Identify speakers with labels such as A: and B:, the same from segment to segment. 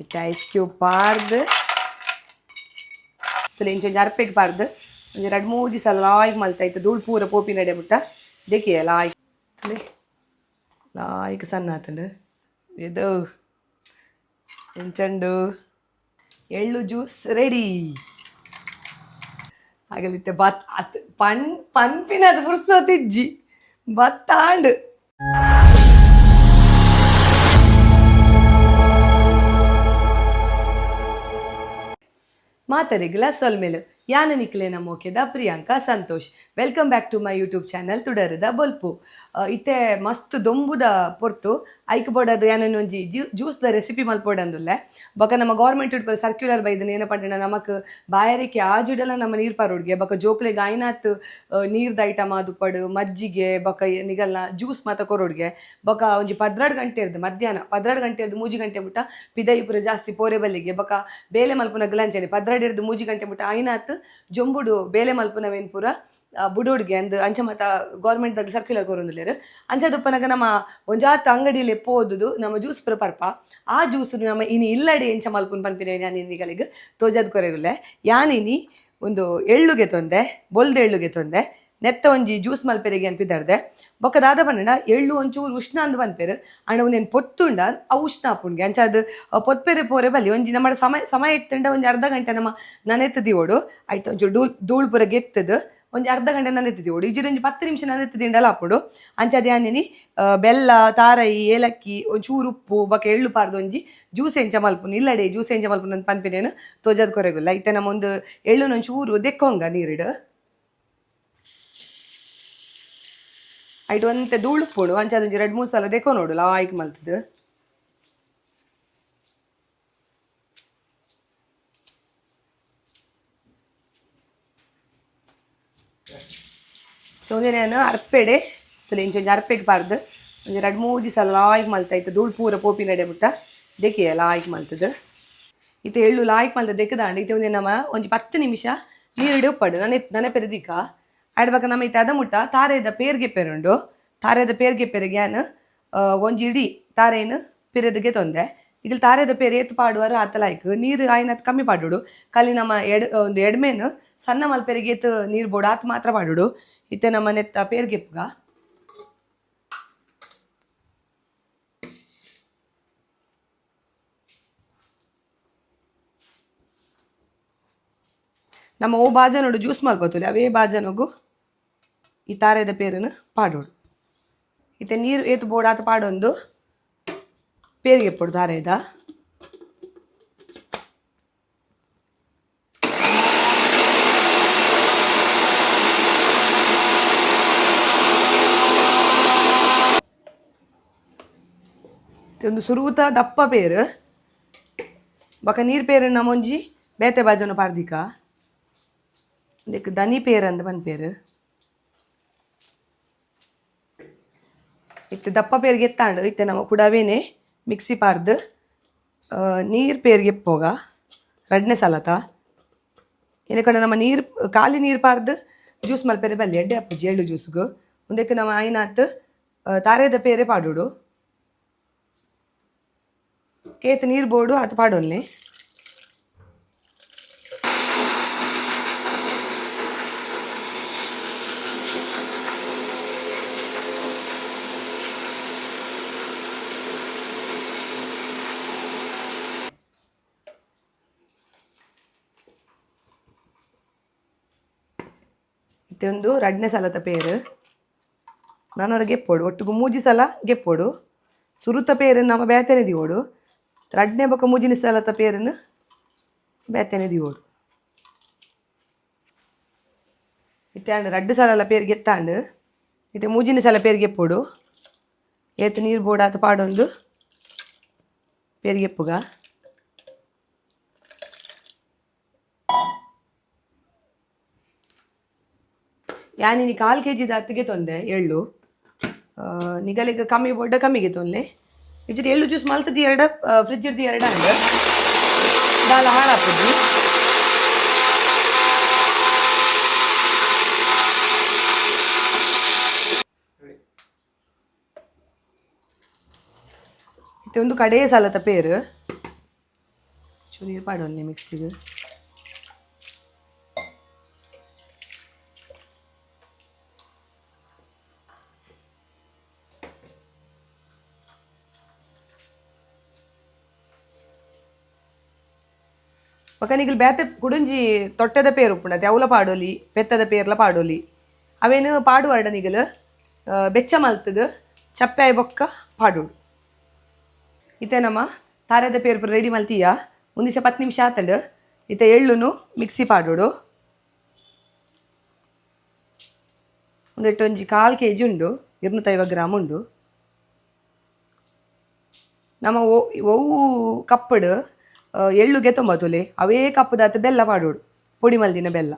A: ಇತ್ತೆ ice cube ಪಾರ್ದು ಇಂಚೊಂಜಿ ಅರ್ಪೆಗ್ ಪಾರ್ದು ಒಂಜಿ 2-3 ದಿವಸ ಲಾಯ್ಕ್ ಮಲ್ತಾಯ್ತು ಧೂಳು ಪೂರ ಪೋಪಿ ನಡೆ ಬಿಟ್ಟ ದೇಕಿಯ ಲಾಯ್ಕ್ ಲಾಯ್ಕ್ ಸಣ್ಣ ಆತಂಡು ಇದು ಎಂಚಂಡು ಎಳ್ಳು ಜ್ಯೂಸ್ ರೆಡಿ ಆಗಲಿತ್ತೆ ಬತ್ ಅತ್ ಪನ್ಪಿನದು ಪುರ್ಸೋತಿಜ್ಜಿ ಬತ್ತಾಂಡು ಮಾತರಿಗಿಲ್ಲ ಸೊಲ್ಮೇಲು ಯಾನು ನಿಕ್ಲೇನ ಮೋಕೆದ Priyanka Santosh welcome back to my YouTube channel ತುಡರದ ಬೊಲ್ಪು ಇತ್ತೆ ಮಸ್ತ್ ದೊಂಬುದ ಪೊರ್ತು ಐಕ್ ಬೋಡದು ಯಾನೊಂದು ಒಂಜಿ ಜ್ಯೂಸ್ದ ರೆಸಿಪಿ ಮಲ್ಪೊಡಂದುಲ್ಲೆ ಬೊಕ ನಮ್ಮ ಗೌರ್ಮೆಂಟ್ ಸರ್ಕ್ಯುಲರ್ ಬೈದನ ಏನ ಪಂಡನ ನಮಕ್ ಬಾಯಾರಿಕೆ ಆಜುಡಲ ನಮ್ಮ ನೀರು ಪಾರೋಡ್ಗೆ ಬೊಕ ಜೋಕ್ಲೆಗ್ ಐನಾತ್ ನೀರ್ದ ಐಟಮ್ ಆದುಪ್ಪಡು ಮಜ್ಜಿಗೆ ಬೊಕ ನಿಗಲ್ನ ಜ್ಯೂಸ್ ಮಾತ ಕೊರೋಡ್ಗೆ ಬೊಕ ಒಂಜಿ 12 ಗಂಟೆ ಇರ್ದು ಮಧ್ಯಾಹ್ನ 12 ಗಂಟೆ ಇರ್ದು 3 ಗಂಟೆ ಬಿಟ್ಟ ಪಿದೈ ಪುರ ಜಾಸ್ತಿ ಪೋರೆ ಬಲ್ಲಿಗೆ ಬೊಕ ಬೇಲೆ ಮಲ್ಪುನ ಗ್ಲಂಚನೆ 12 ಇರ್ದು 3 ಗಂಟೆ ಬಿಟ್ಟ ಐನಾತ್ ಜೊಂಬುಡು ಬೇಲೆ ಮಲ್ಪುನವೇನು ಪೂರ ಬುಡೋಡ್ಗೆ ಅಂದ್ ಅಂಚ ಮಾತ ಗೌರ್ಮೆಂಟ್ದಾಗ ಸರ್ಕ್ಯುಲರ್ ಕೊರೊಂದುಲ್ಲೇರು ಅಂಚದಪ್ಪನಾಗ ನಮ್ಮ ಒಂಜಾತ್ ಅಂಗಡಿಯಲ್ಲಿ ಪೋದುದು ನಮ್ಮ ಜ್ಯೂಸ್ ಪುರ ಪರ್ಪ ಆ ಜ್ಯೂಸ್ ನಮ್ಮ ಇನಿ ಇಲ್ಲಡೆ ಎಂಚ ಮಲ್ಪುನ ಪನ್ಪಿನ ಯಾನಿನಿಗಳಿಗೆ ತೋಜದ್ ಕೊರೆಗುಲ್ಲೆ ಯಾನಿನಿ ಒಂದು ಎಳ್ಳುಗೆ ತೊಂದೆ ಬೊಲ್ದೆ ಎಳ್ಳುಗೆ ತೊಂದೆ ನೆತ್ತ ಒಂಜಿ ಜ್ಯೂಸ್ ಮಲ್ಪೆರೆಗೆ ಅನ್ಪಿದ್ದಾರ್ದೆ ಬೊಕ್ಕದಾದ ಪನ್ನಡ ಎಳ್ಳು ಒಂಚೂರು ಉಷ್ಣ ಅಂದ್ ಪನ್ಪೆರು ಅಣ್ಣ ಒಂದೇನು ಪೊತ್ತುಂಡ ಆ ಉಷ್ಣ ಹಾಪುಂಡ್ಗೆ ಅಂಚ ಅದು ಪೊತ್ಪೆರೆ ಪೋರೆ ಬಲ್ಲಿ ಒಂಜಿ ನಮ್ಮ ಸಮಯ ಎತ್ತಂಡ ಒಂಜಿ ಅರ್ಧ ಗಂಟೆ ನಮ್ಮ ನನೆತ್ತದಿ ಓಡು ಆಯ್ತು ಒಂಚೂರು ಧೂಳು ಪುರ ಗೆತ್ತದು ಒಂಜಿ ಅರ್ಧ ಗಂಟೆ ನನೆತ್ತದಿ ಓಡು ಇಜಿರು ಒಂಜಿ 10 ನಿಮಿಷ ನನೆತ್ತದಿಂಡಲ ಹಾಪುಡು ಅಂಚದು ಯಾನಿನಿ ಬೆಲ್ಲ ತಾರೈ ಏಲಕ್ಕಿ ಒಂಚೂರು ಉಪ್ಪು ಬೊಕ ಎಳ್ಳು ಪಾರ್ದು ಒಂಜಿ ಜ್ಯೂಸ್ ಎಂಚ ಮಲ್ಪುನು ಇಲ್ಲಡೆ ಜ್ಯೂಸ್ ಎಂಚ ಮಲ್ಪುನು ಅಂತ ಪನ್ಪಿನೇನು ತೋಜದ್ ಕೊರೆಗುಲ್ಲ ಇತ್ತೆ ನಮ್ಮ ಒಂದು ಎಳ್ಳುನ ಒಂಚೂರು ದೆಕ್ಕೊಂಗ ನೀರಿಡು ಐಟು ಒಂತೆ ಧೂಳು ಉಪ್ಪುಡು ಅಂಚದೊಂಜಿ 2-3 ಸಲ ದೆಕ್ಕೊ ನೋಡು ಲಾಯ್ಕ್ ಮಲ್ತದು ಸೊ ನಾನು ಅರ್ಪೆಡೆ ಇಂಚೊಂಜಿ ಅರ್ಪೆಗೆ ಪಾರ್ದು ಒಂಜಿ 2-3 ದಿವಸ ಲಾಯ್ಕ್ ಮಲ್ತಾಯ್ತು ಧೂಳು ಪೂರ ಪೋಪಿ ನಡೆ ಬಿಟ್ಟ ದೆಕಿಯ ಲಾಯ್ಕ್ ಮಲ್ತದು ಇತ್ತೆ ಎಳ್ಳು ಲಾಯ್ಕ್ ಮಲ್ತ ದೆಕ್ಕದಾಂಡು ಇತ್ತೆ ಒಂದೇ ನಮ್ಮ ಒಂಜಿ 10 ನಿಮಿಷ ನೀರಿಡೆ ಉಪ್ಪಡು ನನೆ ಪೆರದಿಕ್ಕ ಆಡ್ಬೇಕು ನಮ್ಮ ಇತ್ತೆ ಅದ ಮುಟ್ಟ ತಾರೆದ ಪೇರ್ಗೆ ಪೆರುಂಡು ತಾರೆದ ಪೇರ್ಗೆ ಪೆರೆಗೆ ಯಾನು ಒಂಜಿ ಇಡೀ ತಾರೇನು ಪಿರೆದಗೆ ತೊಂದೆ ಈಗ ತಾರೆದ ಪೇರು ಏತು ಪಾಡುವಾರು ಆತಲಾಯ್ಕ್ ನೀರು ಆಯ್ನತ್ ಕಮ್ಮಿ ಪಾಡುಡು ಖಾಲಿ ನಮ್ಮ ಒಂದು ಎಡ್ಮೇನು ಸಣ್ಣ ಮಲ್ಪೆರೆಗೆ ಏತು ನೀರು ಬೋಡು ಆತ ಮಾತ್ರ ಪಾಡುಡು ಇತ್ತೆ ನಮ್ಮ ನೆತ್ತ ಪೇರ್ಗೆಪ್ಗ ನಮ್ಮ ಓ ಬಾಜನೋಡು ಜ್ಯೂಸ್ ಮಲ್ಪತ್ತುಲೆ ಅವೇ ಬಾಜನೋಗು ಈ ತಾರೆದ ಪೇರನ್ನು ಪಾಡೋಡು ಇತ್ತೆ ನೀರು ಏತು ಬೋಡಾತ ಪಾಡೊಂದು ಪೇರಿಗೆ ಪೊಡು ತಾರೆದ ಒಂದು ಸುರುವುತ ದಪ್ಪ ಪೇರು ಬೊಕ ನೀರು ಪೇರು ನಮ್ಮೊಂಜಿ ಬೇತೆ ಬಾಜನು ಪಾರ್ದಿಕ ಇದಕ್ಕೆ ದನಿ ಪೇರು ಅಂದ್ ಪನ್ಪೇರು ಇತ್ತೆ ದಪ್ಪ ಪೇರಿಗೆ ಎತ್ತಾಂಡು ಇತ್ತೆ ನಮ್ಮ ಕುಡವೇನೆ ಮಿಕ್ಸಿ ಪಾರ್ದು ನೀರು ಪೇರಿಗೆ ಎಪ್ಪೋಗ 2ನೇ ಸಲತ ಏನಕಂಡ ನಮ್ಮ ನೀರು ಖಾಲಿ ನೀರು ಪಾರ್ದು ಜ್ಯೂಸ್ ಮಲ್ಪೆರೆ ಬಲ್ಲಿ ಎಡ್ಡೆ ಅಪ್ಪುಜಿ ಎಳ್ಳು ಜ್ಯೂಸ್ಗು ಮುಂದಕ್ಕೆ ನಮ್ಮ ಐನಾತ್ ತಾರೆದ ಪೇರೆ ಪಾಡೋಡು ಕೇತ್ ನೀರು ಬೋಡು ಅದು ಪಾಡೋನ್ಲಿ ಇತ್ತೆ ಒಂದು 2ನೇ ಸಲತ ಪೇರು ನಾನೋಡ ಗೆಪ್ಪೋಡು ಒಟ್ಟಿಗೂ 3 ಸಲ ಗೆಪ್ಪೋಡು ಸುರುತ ಪೇರನ್ನು ನಮ್ಮ ಬೇತೆನೆ ದಿವೋಡು 2ನೇ ಬೊಕ 3ನೇ ಸಲತ ಪೇರನ್ನು ಬೇತೆನೆ ದಿವೋಡು ಇತ್ತೆ ಅಂಡು 2 ಸಲ ಪೇರು ಗೆತ್ತಾಂಡು ಇತ್ತೆ 3ನೇ ಸಲ ಪೇರು ಗೆಪ್ಪೋಡು ಏತು ನೀರು ಬೋಡಾತ ಪಾಡೊಂದು ಪೇರು ಗೆಪ್ಪುಗ ಯಾನಿನಿ 1/4 kg ಹತ್ತಿಗೆ ತೊಂದೆ ಎಳ್ಳು ನಿಗಲಿಗೆ ಕಮ್ಮಿ ಬೋಡ್ಡ ಕಮ್ಮಿಗೆ ತೊಂದೆ ಇಜ್ರಿ ಎಳ್ಳು ಜ್ಯೂಸ್ ಮಲ್ತದ್ದು 2 ಫ್ರಿಜ್ ಇರ್ದು 2 ಅಂಡ್ ದಾಲ ಹಾಳಾಪುಜಿ ಇದು ಒಂದು ಕಡೆಯ ಸಲತ ಪೇರು ನೀರು ಪಾಡೋಲ್ಲ ಮಿಕ್ಸಿಗೆ. ಒಕ್ಕನಿಗಲ್ ಬೇತೆ ಕುಡುಂಜಿ ತೊಟ್ಟದ ಪೇರು ಉಪ್ಪುಂಡತೆ ಅವಲ ಪಾಡೋಲಿ ಬೆತ್ತದ ಪೇರ್ಲ ಪಾಡೋಲಿ ಅವೇನು ಪಾಡುವರ್ಡ ನಿಗಲು ಬೆಚ್ಚ ಮಲ್ತದು ಚಪ್ಪೆ ಆಯ್ ಬೊಕ್ಕ ಪಾಡೋಡು. ಇತ್ತೆ ನಮ್ಮ ತಾರದ ಪೇರು ರೆಡಿ ಮಲ್ತೀಯ ಒಂದಿಸ 10 ನಿಮಿಷ ಆತಂಡು ಇತ್ತೆ ಎಳ್ಳುನು ಮಿಕ್ಸಿ ಪಾಡೋಡು. ಒಂದೆಟ್ಟು ಒಂಜಿ 1/4 kg ಉಂಡು, 250 ಗ್ರಾಮ್ ಉಂಡು. ನಮ್ಮ ಒವು ಕಪ್ಪಡು ಎಳ್ಳುಗೆ ತೊಂಬತ್ತೊಲೆ ಅವೇ ಕಪ್ಪದಾತ ಬೆಲ್ಲ ಪಾಡೋಡು, ಪೊಡಿ ಮಲ್ದಿನ ಬೆಲ್ಲ.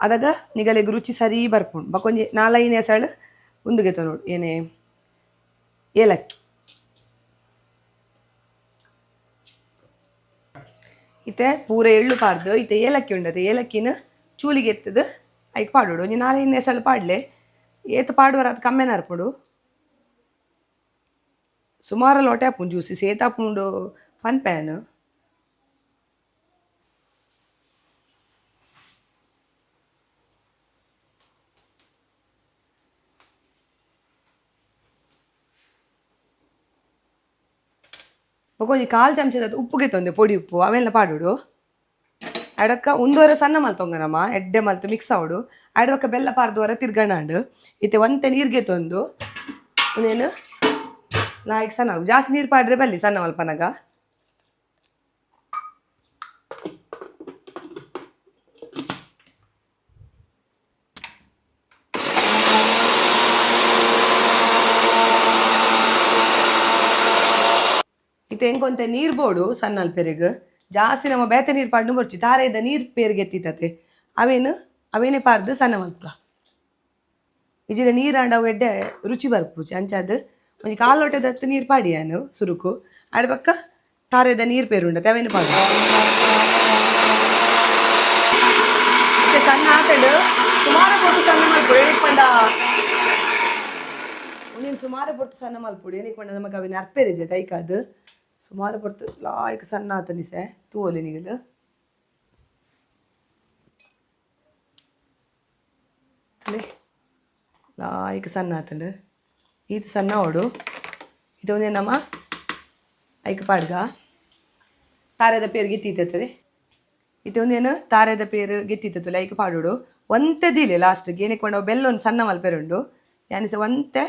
A: ಅದಾಗ ನಿಗಲೆಗ್ ರುಚಿ ಸರಿ ಬರ್ಪುಂಡು. ಬಕೊಂಜಿ 4-5 ಎಸಳು ಉಂದುಗೆ ತೊನೋಡು ಏನೇ ಏಲಕ್ಕಿ. ಇತ್ತೆ ಪೂರ ಎಳ್ಳು ಪಾಡ್ದು ಇತ್ತೆ ಏಲಕ್ಕಿ ಉಂಡತೆ ಏಲಕ್ಕಿನ ಚೂಲಿಗೆ ಎತ್ತದು ಐಕ್ ಪಾಡೋಡು. ಒಂಜಿ 4-5 ಎಸಳು ಪಾಡ್ಲೆ ಏತ್ ಪಾಡುವರ ಅದು ಕಮ್ಮೆನ ಅರ್ಪುಡು. ಸುಮಾರು ಲೋಟೆ ಆಪುಂಡು ಜ್ಯೂಸಿ ಸೇತಾಪುಂಡು ಪನ್ಪೇನು. ಒಂಜಿ 1/4 ಚಮಚದ ಉಪ್ಪುಗೆ ತೊಂದೆ ಪೊಡಿ ಉಪ್ಪು ಅವೆಲ್ಲ ಪಾಡೋಡು. ಅಡಕ್ಕ 1 ಸಣ್ಣ ಮಲ್ತೊಂಗನಮ್ಮ ಎಡ್ಡೆ ಮಲ್ತು ಮಿಕ್ಸ್ ಆವಡು. ಅಡವಕ್ಕ ಬೆಲ್ಲ ಪಾರ್ದುವರ ತಿರ್ಗಣಾಂಡು ಇತ್ತೆ ಒಂತೆ ನೀರಿಗೆ ತೊಂದು ಇನ್ನೇನು ಲಾಯ್ಕ್ ಸಣ್ಣ ಜಾಸ್ತಿ ನೀರು ಪಾಡ್ರೆ ಬಲ್ಲಿ ಸಣ್ಣ ಮಲ್ಪನಗ. ಇತ್ತೆ ಹೆಂಗೊಂತೆ ನೀರು ಬೋಡು ಸಣ್ಣ ಅಲ್ಪೆರೆಗ್ ಜಾಸ್ತಿ ನಮ್ಮ ಬೇತೆ ನೀರು ಪಾಡ್ನು ಬರ್ಚಿ ತಾರೆದ ನೀರು ಪೇರಿಗೆ ಎತ್ತಿತತೆ ಅವೇನೇ ಪಾರ್ದು ಸಣ್ಣ ಮಲ್ಪ ಇಜಿರ ನೀರು ಆಂಡವು ಎಡ್ಡೆ ರುಚಿ ಬರ್ಪುಜಿ ಅಂಚಾದ ಒಂಜಿ 1/4 ಲೋಟದತ್ತು ನೀರು ಪಾಡಿಯಾನು ಸುರುಕು ಆಡ್ಬಕ್ಕ ತಾರೆದ ನೀರು ಪೇರು ಉಂಡತೆ ಅವೇನು ಪಾಡು. ಮತ್ತೆ ಸಣ್ಣ ಆತಡು ಸುಮಾರು ಪೊಟ್ಟು ಸಣ್ಣ ಮಲ್ಪುಡು ಏನಿಕ್ಪಂಡ ಒಂದೇನು ಸುಮಾರು ಪೊಟ್ಟು ಸಣ್ಣ ಮಲ್ಪುಡು ಏನಿಕ್ಪಂಡ ನಮಗೆ ಅವಿನ ಅರ್ಪೆರಿಜೆ ತೈಕಾದು ಸುಮಾರು ಪೊಟ್ಟು ಲಾಯ್ಕ್ ಸಣ್ಣ ಆತನಿಸೆ ತೂವಲಿ ನಿಗಲು. ಲಾಯ್ಕ್ ಸಣ್ಣ ಆತಂಡು ಈತ ಸಣ್ಣ ಓಡು ಇದು ಒಂದೇ ನಮ್ಮ ಐಕ ಪಾಡ್ಗ ತಾರೆದ ಪೇರು ಗೆತ್ತಿತ್ತದೆ. ಇದು ಒಂದೇನು ತಾರೆದ ಪೇರು ಗೆತ್ತಿತ್ತು ಐಕ ಪಾಡೋಡು ಒಂತೆ ದೀಲೆ ಲಾಸ್ಟ್ಗೆ ಏನಕ್ಕೆ ಕೊಂಡು ಬೆಲ್ಲ ಒಂದು ಸಣ್ಣ ಮಲ್ಪೆರುಂಡು ಯಾನಿಸ ಒಂತೆ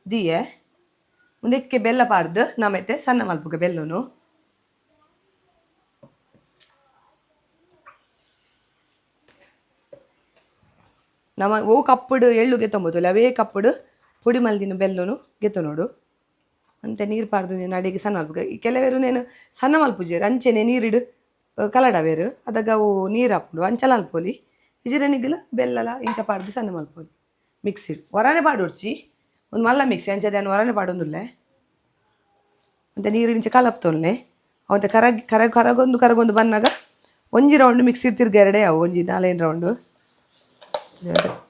A: ದೀಯೆ ಮುಂದಕ್ಕೆ ಬೆಲ್ಲ ಪಾರ್ದು ನಮ್ಮತ್ತೆ ಸಣ್ಣ ಮಲ್ಪುಗೆ ಬೆಲ್ಲನು. ನಮ್ಮ ಓ ಕಪ್ಪುಡು ಎಳ್ಳು ಗೆತ್ತೊಂಬೋದಿಲ್ಲ ಅವೇ ಕಪ್ಪುಡು ಪುಡಿ ಮಲ್ದಿನ ಬೆಲ್ಲನು ಗೆತ್ತ ನೋಡು ಅಂತೆ ನೀರು ಪಾರ್ದು ನೀನು ಅಡಿಗೆ ಸಣ್ಣ ಮಲ್ಪುಗೆ. ಈ ಕೆಲವೇರು ನೇನು ಸಣ್ಣ ಮಲ್ಪುಜೇರು ಅಂಚೆನೆ ನೀರಿಡು ಕಲಡವೇರು ಅದಾಗ ಅವು ನೀರು ಹಾಕೊಂಡು ಅಂಚಲ ಅಲ್ಪೋಲಿ ಇಜಿರನಿಗಲು ಬೆಲ್ಲಲ ಇಂಚ ಪಾಡ್ದು ಸಣ್ಣ ಮಲ್ಪೋಲಿ ಮಿಕ್ಸಿಡು ಹೊರನೆ ಪಾಡೋಡ್ಚಿ ಒಂದು ಮಲ್ಲ ಮಿಕ್ಸಿ ಅಂಚದೆ ನಾನು ಹೊರನೆ ಪಾಡೊಂದುಲ್ಲೆ ಮತ್ತು ನೀರು ಇಂಚ ಕಲಪ್ತೊನ್ನೆ ಅವಂತೆ ಕರಗೊಂದು ಬಂದಾಗ ಒಂಜಿ ರೌಂಡ್ ಮಿಕ್ಸಿ ತಿರ್ಗೆರಡೆ ಅವು ಒಂಜಿ 4 ರೌಂಡು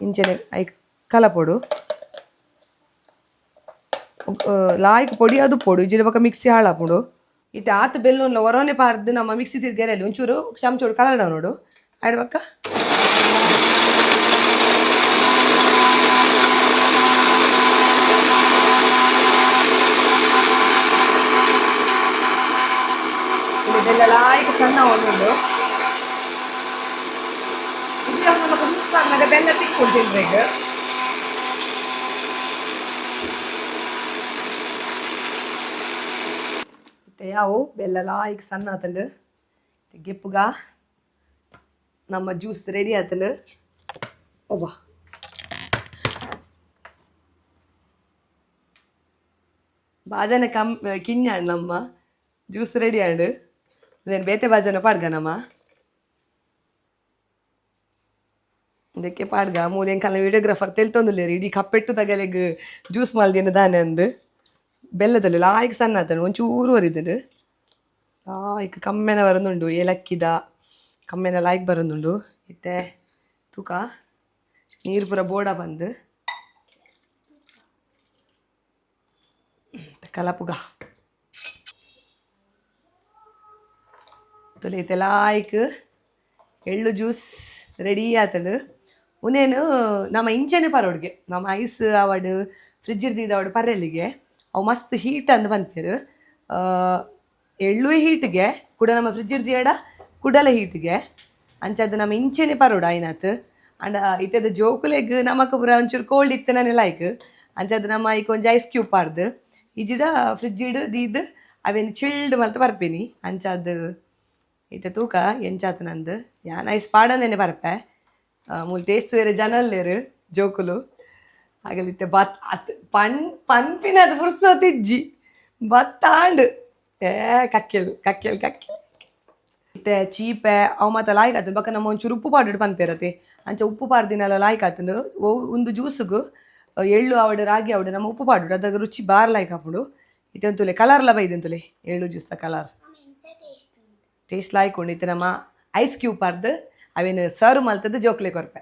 A: ಇಂಚನೆ ಐಕ್ ಕಲಪೊಡು ಲಾಯ್ಕ್ ಪೊಡಿ ಅದು ಪೊಡು ಇಜಿರ ಪಕ್ಕ ಮಿಕ್ಸಿ ಹಾಳಾಪುಡು. ಇತ್ತೆ ಆತು ಬೆಲ್ಲುನ್ಲ ಹೊರನೆ ಪಾರ್ದು ನಮ್ಮ ಮಿಕ್ಸಿ ತಿರ್ಗೆರೆಯಲ್ಲಿ ಒಂಚೂರು ಚಮಚೋಡು ಕಲಡ ನೋಡು ಆಡ್ಬಕ್ಕ ಇದೆಲ್ಲ ಲಾಯ್ಕ್ ಸಣ್ಣ ಒಂದೊಂದು ಬೆಲ್ಲ ತಿಕ್ಕೊಳ್ತಿದ್ರೆ ಈಗ ಮತ್ತೆ ಯಾವು ಬೆಲ್ಲ ಲಾಯ್ಕ್ ಸಣ್ಣ ಆತಂಡು ಗೆಪ್ಪುಗ ನಮ್ಮ ಜ್ಯೂಸ್ ರೆಡಿ ಆತಂಡು ಒಬ್ಬ ಬಾಜನ ಕಿಂಜ ನಮ್ಮ ಜ್ಯೂಸ್ ರೆಡಿ ಆಂಡು నేను ಬೇತೆ ಬಾಜನ ಪಾಡ್ಗನಮ್ಮ ಇದಕ್ಕೆ ಪಾಡ್ಗ ಮೂಲೆಂಗೆ ಕಲ ವಿಡಿಯೋಗ್ರಾಫರ್ ತೆಲ್ತೊಂದುಲ್ಲೇರಿ ಇಡೀ ಕಪ್ಪೆಟ್ಟು ತಗಲೆಗ್ ಜ್ಯೂಸ್ ಮಾಲ್ದಿನ ದಾನೆ ಅಂದು ಬೆಲ್ಲದಲ್ಲಿ ಲಾಯ್ಕ್ ಸಣ್ಣ ಆತನು ಒಂಚೂರು ವರಿದನು ಲಾಯ್ಕ್ ಕಮ್ಮೆನ ಬರೋದುಂಡು ಏಲಕ್ಕಿದ ಕಮ್ಮೆನ ಲಾಯ್ಕ್ ಬರೋದುಂಡು ಇತ್ತೆ ತೂಕ ನೀರು ಪೂರ ಬೋಡ ಬಂದು ಕಲಪುಗ ತುಲೈತೆ ಲಾಯ್ಕ್ ಎಳ್ಳು ಜ್ಯೂಸ್ ರೆಡಿ ಆತಡು ಉನೇನು ನಮ್ಮ ಇಂಚನೆ ಪರೋಡ್ಗೆ ನಮ್ಮ ಐಸ್ ಅವಡು ಫ್ರಿಜ್ ಇರ್ದಿದ್ದು ಅವಡು ಪರ್ರೆಲ್ಲಿಗೆ ಅವು ಮಸ್ತ್ ಹೀಟ್ ಅಂದು ಬಂತೀರು ಎಳ್ಳು ಹೀಟ್ಗೆ ಕೂಡ ನಮ್ಮ ಫ್ರಿಜ್ ಇರ್ದಿಯಡ ಕುಡಲ ಹೀಟ್ಗೆ ಅಂಚದು ನಮ್ಮ ಇಂಚೆನೆ ಪರೋಡು ಆಯ್ನಾತ್ ಅಂಡ ಇತ್ತದ ಜೋಕುಲೆಗ್ ನಮಕ್ ಪೂರ ಒಂಚೂರು ಕೋಲ್ಡ್ ಇತ್ತು ನಾನು ಲೈಕ್ ಅಂಚದು ನಮ್ಮ ಈಗ ಒಂಜಿ ಐಸ್ ಕ್ಯೂಬ್ ಪಾರ್ದು ಇಜಿಡ ಫ್ರಿಜ್ ಇಡು ದೀದ್ ಅವೇನು ಚಿಲ್ಡ್ ಮಲ್ತು ಬರ್ಪೇನಿ ಅಂಚದು ಇತ್ತೆ ತೂಕ ಎಂಚಾತು ನಂದು ಯಾನ್ ಐಸ್ ಪಾಡಂದೇನೆ ಬರ್ಪೆ ಮೂಲ್ ಟೇಸ್ಟ್ ಬೇರೆ ಜನಲ್ಲೇರು ಜೋಕುಲು ಆಗಲಿತ್ತೆ ಬತ್ ಅತ್ ಪನ್ಪಿನದು ಪುರ್ಸೋತಿಜ್ಜಿ ಬತ್ತಾಂಡ್ ಕಕ್ಕೆಲ್ ಕಕ್ಕೆಲ್ ಕಕ್ಕೆಲ್ ಇತ್ತೆ ಚೀಪೆ ಅವು ಮತ್ತೆ ಲಾಯ್ಕ್ ಆತಂಡು ಬಕ್ಕ ನಮ್ಮ ಒಂಚೂರು ಉಪ್ಪು ಪಾಡು ಪನ್ಪೇರತೆ ಅಂಚ ಉಪ್ಪು ಪಾಡ್ದಿನೆಲ್ಲ ಲಾಯ್ಕ್ ಆತಂಡು ಒಂದು ಜ್ಯೂಸ್ಗೂ ಎಳ್ಳು ಅವಡು ರಾಗಿ ಅವಡು ನಮ್ಮ ಉಪ್ಪು ಪಾಡು ಅದಾಗ ರುಚಿ ಬಾರ್ ಲಾಯ್ಕ್ ಹಾಪುಡು ಇತ್ತೆ ಒಂತುಲೆ ಕಲರ್ಲ ಬೈದಂತುಲೆ ಎಳ್ಳು ಜ್ಯೂಸ್ದ ಕಲರ್ ಟೇಸ್ಟ್ ಲಾಯ್ಕ್ ಉಂಡು ಇತ್ತೆ ನಮ್ಮ ಐಸ್ ಕ್ಯೂಬ್ ಪಾರ್ದು ಅವೇನು ಸರ್ವ್ ಮಲ್ತದ್ದು ಜೋಕ್ಲೆ ಕೊರ್ಪೆ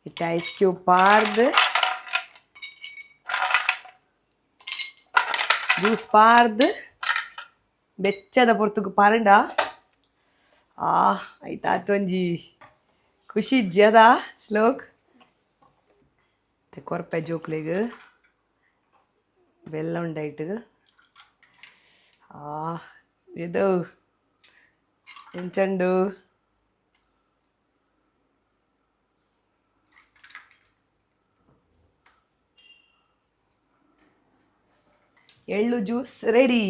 A: ಇತ್ತೆ ಐಸ್ ಕ್ಯೂಬ್ ಪಾರ್ದು ಜ್ಯೂಸ್ ಪಾರ್ದು ಬೆಚ್ಚದ ಪೊರ್ತುಗು ಪರಂಡ ಆಯ್ತಾತು ಒಂಜಿ ಖುಷಿ ಜದ ಶ್ಲೋಕ್ ಕೊರ್ಪೆ ಜೋಕ್ಲೆಗ್ ಬೆಲ್ಲ ಉಂಡಾಯ್ತು ಇದು ಎಂಚಂಡು ಎಳ್ಳು ಜ್ಯೂಸ್ ರೆಡಿ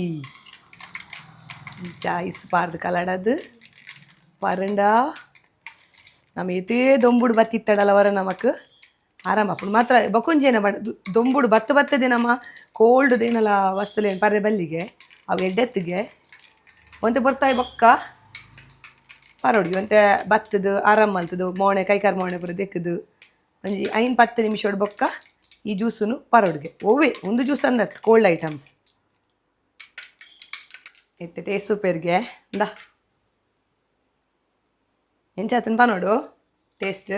A: ಐಸ್ ಪಾರ್ದು ಕಲಡದು ಪರಂಡ ನಮ್ಮ ಎತ್ತೇ ದೊಂಬುಡು ಬತ್ತಿತ್ತಡಲ್ಲ ವರ ನಮಕ್ ಆರಾಮಪ್ಪು ಮಾತ್ರ ಬಕೊಂಜೇನ ಬಣ್ಣ ದೊಂಬುಡು ಬತ್ತದೇ ನಮ್ಮ ಕೋಲ್ಡ್ದೇನಲ್ಲ ವಸ್ತುಲೇನು ಪರ್ರೆ ಬಲ್ಲಿಗೆ ಅವು ಎಡ್ಡೆತ್ತಿಗೆ ಒಂತೆ ಬರ್ತಾಯಿ ಬೊಕ್ಕ ಪರೋಡ್ಗೆ ಒಂತೆ ಬತ್ತದು ಆರಾಮ್ ಮಲ್ತದು ಮೋಣೆ ಕೈಕಾರ್ ಮೋಣೆ ಪೂರ ದೆಕ್ಕದು ಒಂಜಿ 5-10 ನಿಮಿಷ ಬೊಕ್ಕ ಈ ಜ್ಯೂಸುನು ಪರೋಡ್ಗೆ ಓವೇ ಒಂದು ಜ್ಯೂಸ್ ಅಂದತ್ತು ಕೋಲ್ಡ್ ಐಟಮ್ಸ್ ಎತ್ತೆ ಟೇಸ್ಟ್ ಸೂಪರ್ಗೆ ಇಂದ ಎಂಚಾತನ್ ಪನೋಡು ಟೇಸ್ಟ್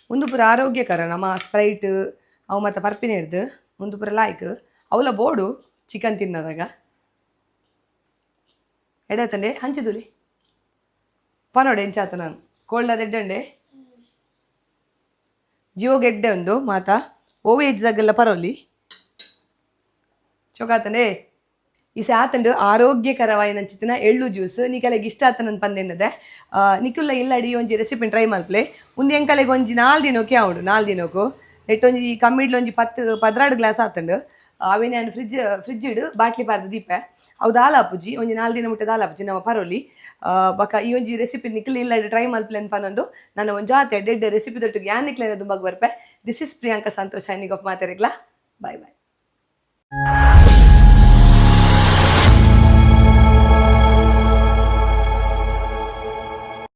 A: ಒಂದು ಪೂರ ಆರೋಗ್ಯಕರ ನಮ್ಮ ಸ್ಪ್ರೈಟ್ ಅವು ಮತ್ತು ಪರ್ಪಿನ ಹಿಡ್ದು ಒಂದು ಪೂರ ಲಾಯ್ಕ್ ಅವಲ ಬೋಡು ಚಿಕನ್ ತಿನ್ನೋದಾಗ ಎಡತಂಡೆ ಹಂಚಿದುಲಿ ಪನೋಡು ಎಂಚಾತ ನಾನು ಕೋಲ್ಡ್ ಎಡ್ಡಂಡೆ ಜಿಯೋ ಗೆಡ್ಡೆ ಒಂದು ಮಾತಾ ಓವಿ ಎಜ್ಜಾಗೆಲ್ಲ ಪರೋಲಿ ಚೊಕಾತಂಡೆ ಈ ಆತಂಡು ಆರೋಗ್ಯಕರವಾಯಿ ನಂಚಿತ್ತಿನ ಎಳ್ಳು ಜ್ಯೂಸ್ ನಿಕಲೆಗೆ ಇಷ್ಟ ಆತನಂದು ಪಂದೆನ್ನದೆ ನಿಕುಲ್ಲ ಇಲ್ಲಡಿ ಒಂಜಿ ರೆಸಿಪಿ ಟ್ರೈ ಮಲ್ಪಲೆ ಒಂದು ಎಂಕಲೆಗೆ ಒಂಜಿ 4 ದಿನಕ್ಕೆ ಆವಡು 4 ದಿನಕ್ಕೂ ನೆಟ್ ಒಂಜಿ ಕಮ್ಮಿಡ್ಲು ಒಂಜಿ 10-12 ಗ್ಲಾಸ್ ಆತಂಡು ಅವೇನು ನಾನು ಫ್ರಿಜ್ ಇಡು ಬಾಟ್ಲಿ ಪಾರ್ದು ದೀಪೆ ಅವು ದಾಲ್ ಹಾಪುಜಿ ಒಂಜಿ 4 ದಿನ ಮುಟ್ಟ ದಾಲ್ ಹಾಪುಜಿ ನಮ್ಮ ಪರೋಲಿ ಬಕ ಈ ಒಂಜಿ ರೆಸಿಪಿ ನಿಕ್ಲು ಇಲ್ಲಡಿ ಟ್ರೈ ಮಲ್ಪಲೆ ಪನ್ನೊಂದು ನನ್ನ ಒಂಜಾತೆ ಎಡ್ಡೆಡ್ಡೆ ರೆಸಿಪಿ ತೊಟ್ಟಿಗೆ ಯಾನ್ ನಿಕ್ಲೇನ ದುಂಬಾಗ ಬರ್ಪೆ this is Priyanka Santosh signing off ಮಾತಾಡಿಕ್ಲಾ ಬಾಯ್ ಬಾಯ್